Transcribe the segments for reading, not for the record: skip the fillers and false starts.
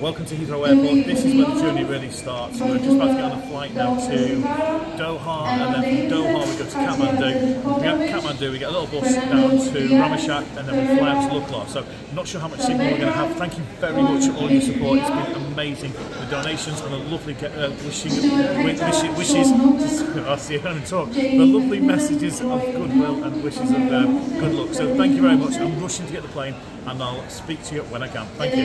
Welcome to Heathrow Airport. This is where the journey really starts. We're just about to get on a flight now to Doha, and then from Doha we go to Kathmandu. From Kathmandu we get a little bus down to Ramashak, and then we fly out to Lucknow. So I'm not sure how much signal we're going to have. Thank you very much for all your support. It's been amazing. The donations and the lovely wishes. I'll see you when I talk. The lovely messages of goodwill and wishes of good luck. So thank you very much. I'm rushing to get the plane, and I'll speak to you when I can. Thank you.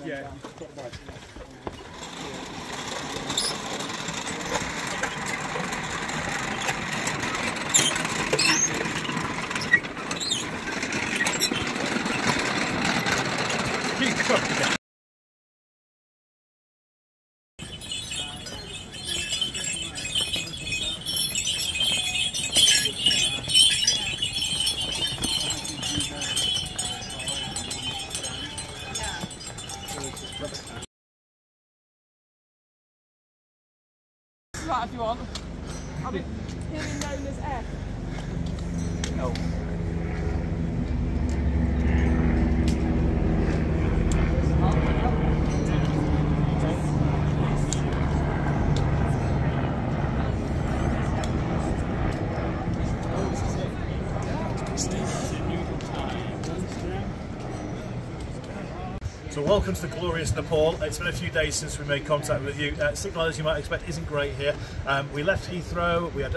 Yeah. Keep trucking. If you want. I'll be hearing known as F. No. So welcome to the glorious Nepal. It's been a few days since we made contact with you. Signal, as you might expect, isn't great here. We left Heathrow, we had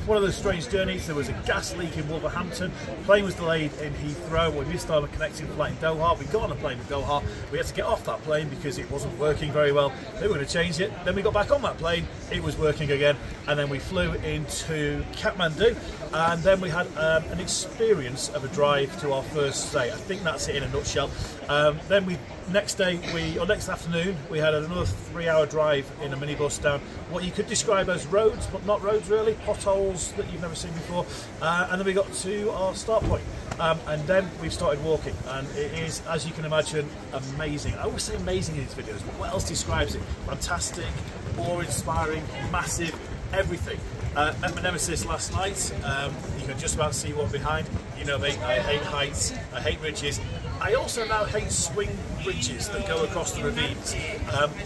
one of those strange journeys. There was a gas leak in Wolverhampton, the plane was delayed in Heathrow, we missed our connecting flight in Doha. We got on a plane in Doha, we had to get off that plane because it wasn't working very well. They were going to change it, then we got back on that plane, it was working again, and then we flew into Kathmandu, and then we had an experience of a drive to our first stay. I think that's it in a nutshell. Then we next afternoon, we had another 3-hour drive in a minibus down what you could describe as roads, but not roads really, potholes that you've never seen before. And then we got to our start point. And then we started walking, and it is, as you can imagine, amazing. I always say amazing in these videos, but what else describes it? Fantastic, awe-inspiring, massive, everything. Met my nemesis last night. You can just about see one behind. You know me, I hate heights, I hate ridges. I also now hate swing bridges that go across the ravines.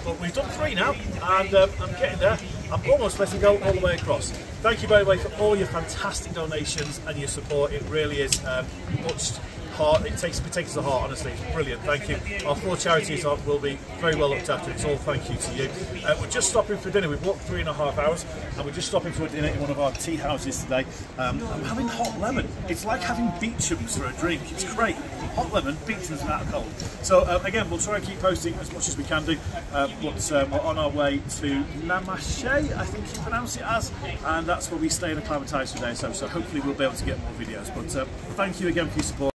But we've done 3 now, and I'm getting there. I'm almost letting go all the way across. Thank you, by the way, for all your fantastic donations and your support. It really is much heart. It takes us to heart, honestly. It's brilliant. Thank you. Our 4 charities will be very well looked after. It's all thank you to you. We're just stopping for dinner. We've walked 3.5 hours, and we're just stopping for dinner in one of our tea houses today. I'm having hot lemon. It's like having Beecham's for a drink. It's great. Hot lemon, Beecham's and that cold. So again, we'll try and keep posting as much as we can do. But we're on our way to Namache, I think you pronounce it as, and that's where we stay and acclimatise today. So hopefully we'll be able to get more videos. But thank you again for your support.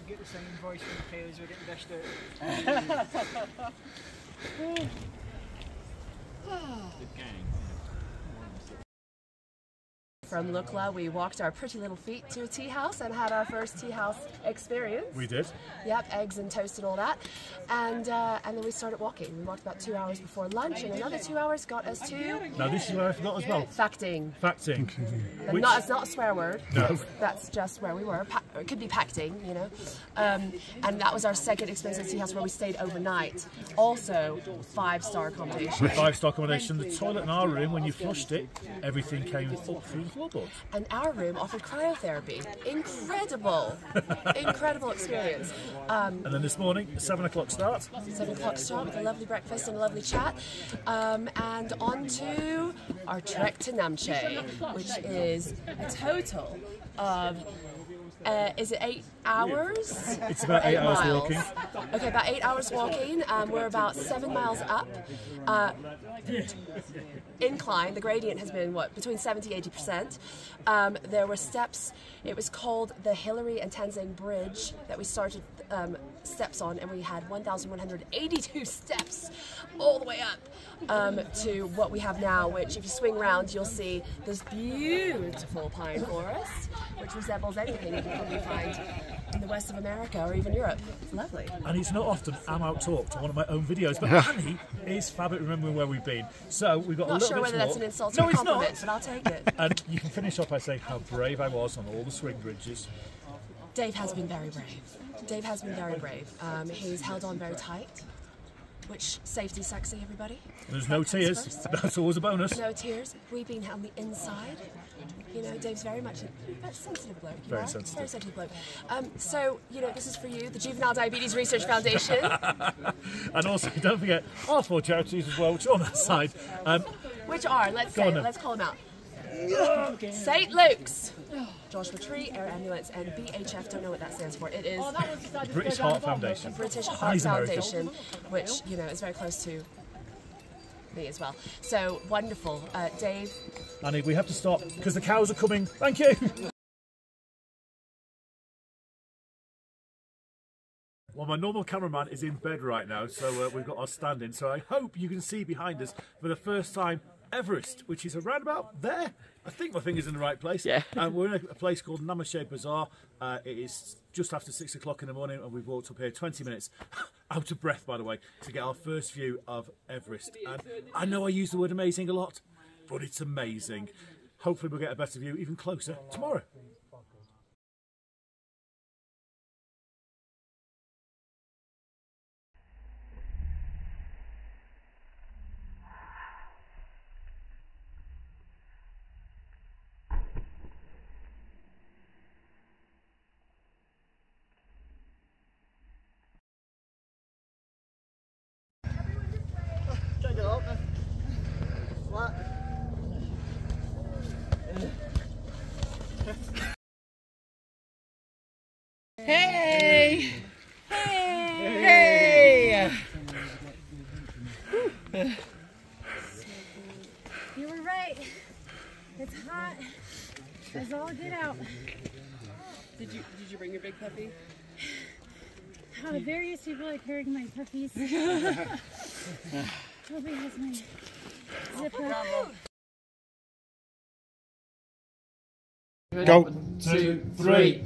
Get the same voice from the players who are getting dashed out. Good gang. From Lukla, we walked our pretty little feet to a tea house and had our first tea house experience. We did. Yep, eggs and toast and all that. And then we started walking. We walked about 2 hours before lunch, and another 2 hours got us to... Now this is where I forgot as well. Facting. Facting. It's not a swear word. No. That's just where we were. It could be pacting, you know. And that was our second experience at tea house where we stayed overnight. Also, 5-star accommodation. 5-star accommodation. The toilet in our room, when you flushed it, everything came up through the floorboards. And our room offered cryotherapy. Incredible. Incredible experience. And then this morning, 7 o'clock start. 7 o'clock start with a lovely breakfast and a lovely chat. And on to our trek to Namche, which is a total of... is it 8 hours? It's about 8 hours walking. Okay, about 8 hours walking. We're about 7 miles up. Incline, the gradient has been, between 70–80%. There were steps. It was called the Hillary and Tenzing Bridge that we started steps on, and we had 1,182 steps all the way up to what we have now, which if you swing around, you'll see this beautiful pine forest, which resembles anything you can probably find in the west of America or even Europe. It's lovely. And it's not often I'm out-talked on one of my own videos, but Annie is fab at remembering where we've been. So we've got a little bit to walk. Not sure whether that's an insult or a compliment, but I'll take it. And you can finish off by saying how brave I was on all the swing bridges. Dave has been very brave. Dave has been very brave. He's held on very tight, which safety sexy, everybody. There's no tears. That's always a bonus. No tears. Weeping on the inside. You know, Dave's very much a sensitive bloke. Very sensitive. Very sensitive bloke. So, you know, this is for you, the Juvenile Diabetes Research Foundation. And also, don't forget our 4 charities as well, which are on that side. Which are, let's call them out. St. Luke's, Joshua Tree, Air Ambulance, and BHF, don't know what that stands for. It is British Heart Foundation. British Heart Foundation, which, you know, is very close to me as well. So, wonderful. Dave? Annie, we have to stop because the cows are coming. Thank you. Well, my normal cameraman is in bed right now, so we've got our stand in. So I hope you can see behind us for the first time Everest, which is around about there. I think my finger's in the right place. Yeah. And we're in a place called Namache Bazaar. It is just after 6 o'clock in the morning, and we've walked up here 20 minutes, out of breath, by the way, to get our first view of Everest. And I know I use the word amazing a lot, but it's amazing. Hopefully we'll get a better view even closer tomorrow. Take it up, man. Flat. Hey! Hey! You were right. It's hot. Let's all get out. Did you bring your big puppy? Oh, various people are carrying my puppies. Toby has my zipper. Go. 2, 3.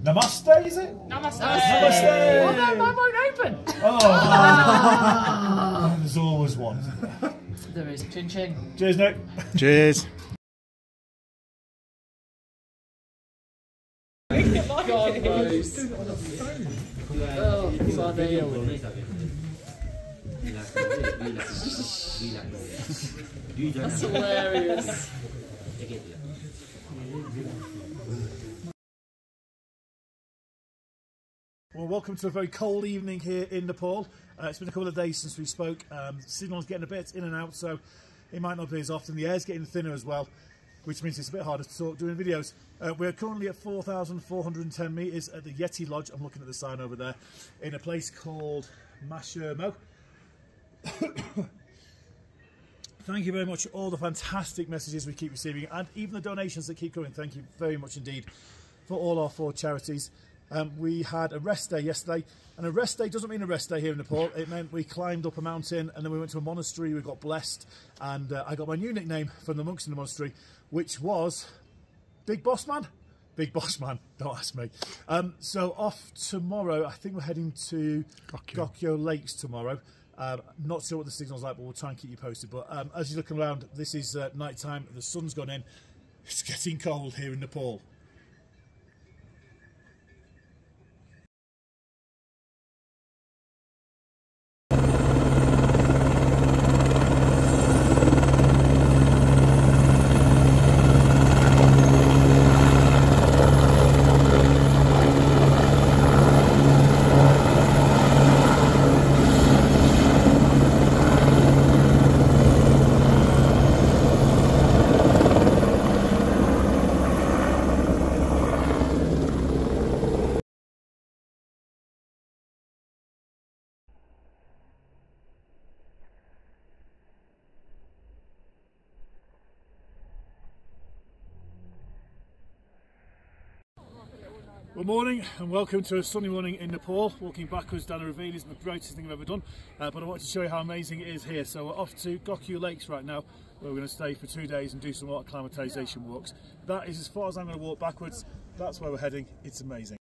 Namaste, is it? Namaste! Namaste. Oh no, mine won't open! Oh. There's always one. There is. Chin chin. Cheers, Nick. Cheers. God knows. Oh, funny. That's hilarious. Well, welcome to a very cold evening here in Nepal. It's been a couple of days since we spoke. Signal's getting a bit in and out, so it might not be as often. The air's getting thinner as well, which means it's a bit harder to talk doing videos. We're currently at 4,410 metres at the Yeti Lodge. I'm looking at the sign over there, in a place called Mashermo. Thank you very much for all the fantastic messages we keep receiving, and even the donations that keep coming. Thank you very much indeed for all our 4 charities. We had a rest day yesterday, and a rest day doesn't mean a rest day here in Nepal. It meant we climbed up a mountain and then we went to a monastery. We got blessed, and I got my new nickname from the monks in the monastery, which was Big Boss Man. Big Boss Man, don't ask me. So off tomorrow, I think we're heading to Gokyo Lakes tomorrow. Not sure what the signal's like, but we'll try and keep you posted. But as you're looking around, this is night time, the sun's gone in. It's getting cold here in Nepal. Good morning and welcome to a sunny morning in Nepal. Walking backwards down a ravine isn't the greatest thing I've ever done, but I wanted to show you how amazing it is here. So we're off to Gokyo Lakes right now, where we're going to stay for 2 days and do some more acclimatisation walks. That is as far as I'm going to walk backwards. That's where we're heading. It's amazing.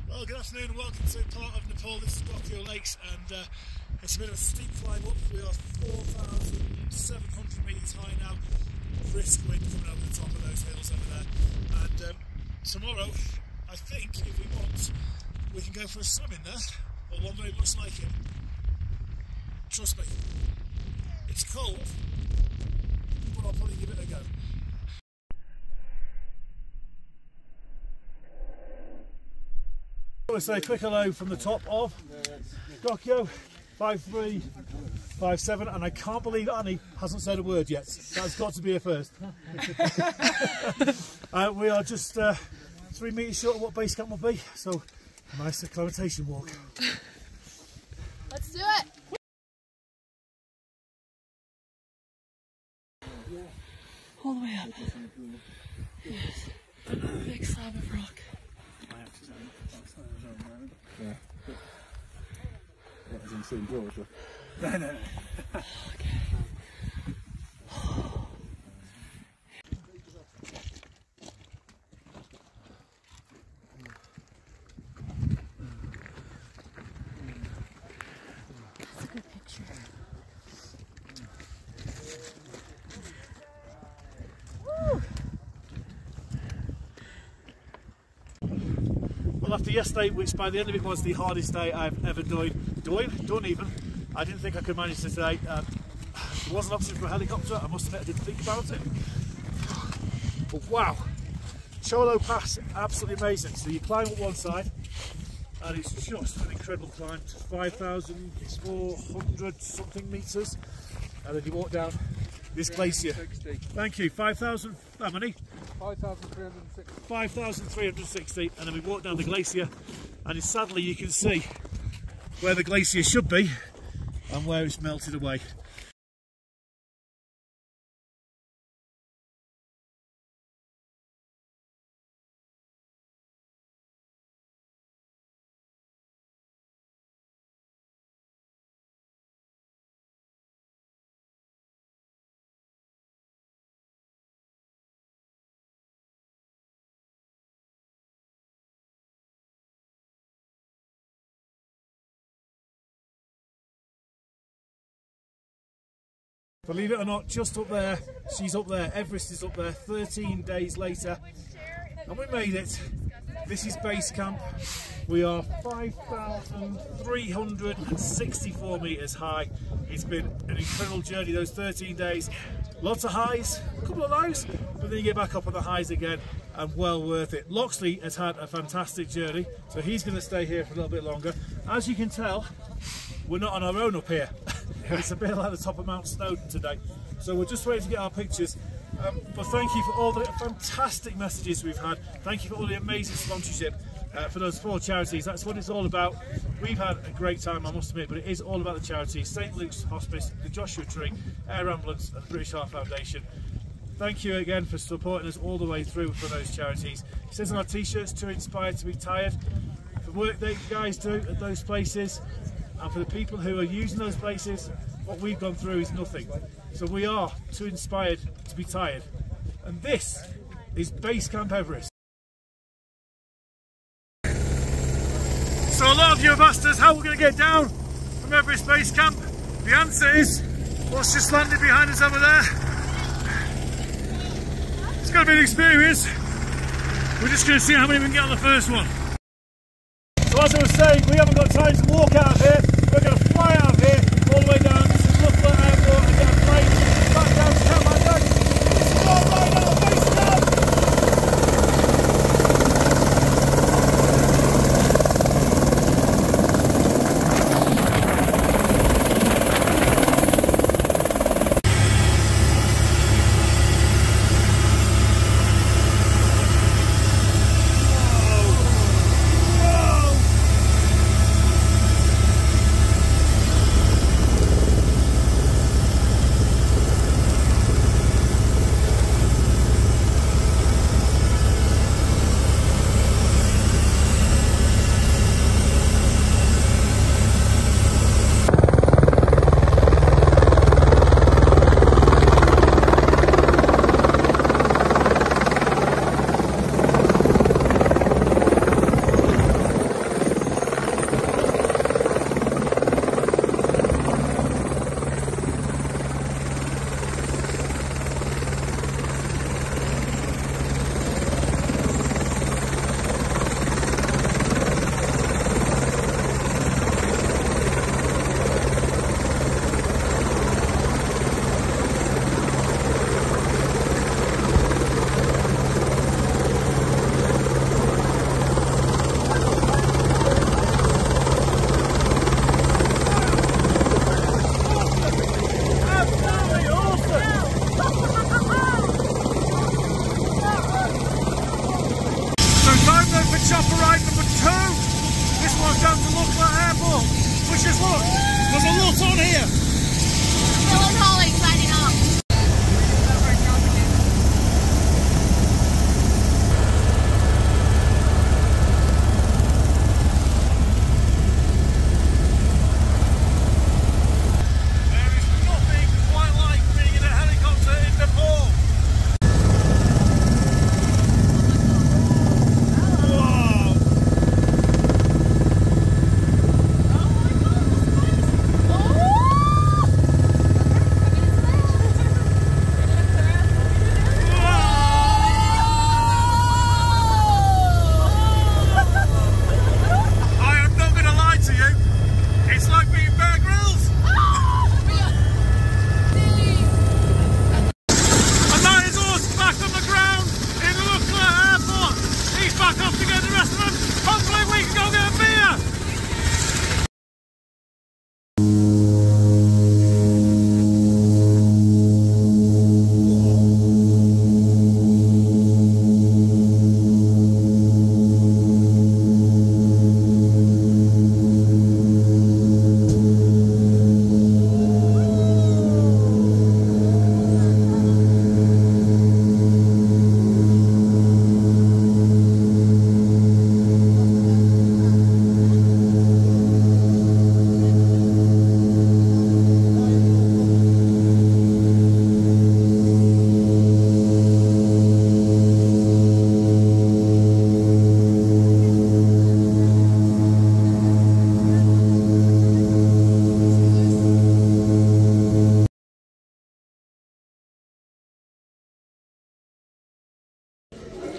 Well, good afternoon and welcome to part of Nepal. This is Gokyo Lakes, and it's a bit of a steep climb up. We are 4,700 metres high now. Brisk wind coming over the top of those hills over there. And tomorrow, I think, if we want, we can go for a swim in there, or one very much like it. Trust me, it's cold, but I'll probably give it a go. I want to say a quick hello from the top of Gokyo, 5357, and I can't believe Annie hasn't said a word yet. That's got to be a first. We are just 3 metres short of what base camp will be, so nice acclimatation walk. Let's do it! All the way up. Yes. Big slab of rock. Yeah. That hasn't seen Georgia. No. Okay. That's a good picture. Well, after yesterday, which by the end of it was the hardest day I've ever done even, I didn't think I could manage it today. There was an option for a helicopter. I must admit I didn't think about it. But wow, Cholo Pass, absolutely amazing. So you climb up one side, and it's just an incredible climb, 5,400 something metres, and then you walk down this glacier. Thank you, 5,000, how many? 5,360. 5,360, and then we walk down the glacier, and sadly you can see where the glacier should be and where it's melted away. Believe it or not, just up there, she's up there, Everest is up there, 13 days later, and we made it. This is base camp. We are 5,364 metres high. It's been an incredible journey, those 13 days. Lots of highs, a couple of lows, but then you get back up on the highs again, and well worth it. Loxley has had a fantastic journey, so he's going to stay here for a little bit longer. As you can tell, we're not on our own up here. It's a bit like the top of Mount Snowdon today. So we're just waiting to get our pictures. But thank you for all the fantastic messages we've had. Thank you for all the amazing sponsorship for those 4 charities. That's what it's all about. We've had a great time, I must admit, but it is all about the charities. St Luke's Hospice, the Joshua Tree, Air Ambulance and the British Heart Foundation. Thank you again for supporting us all the way through for those charities. It says on our t-shirts, too inspired to be tired. The work that you guys do at those places, and for the people who are using those places, what we've gone through is nothing. So we are too inspired to be tired. And this is Base Camp Everest. So a lot of you have asked us how we're going to get down from Everest Base Camp. The answer is what's just landed behind us over there. It's going to be an experience. We're just going to see how many we can get on the first one. So as I was saying, we haven't got time to walk out of here. We're going to fly out of here all the way down to Loughborough Airport and get a plane back down to Kathmandu. This is all right now, Base Camp! back off to get the rest of them. Hopefully we can go get a beer.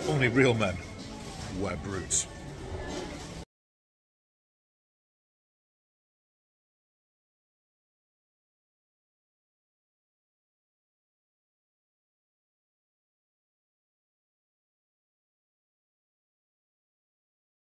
Only real men wear boots.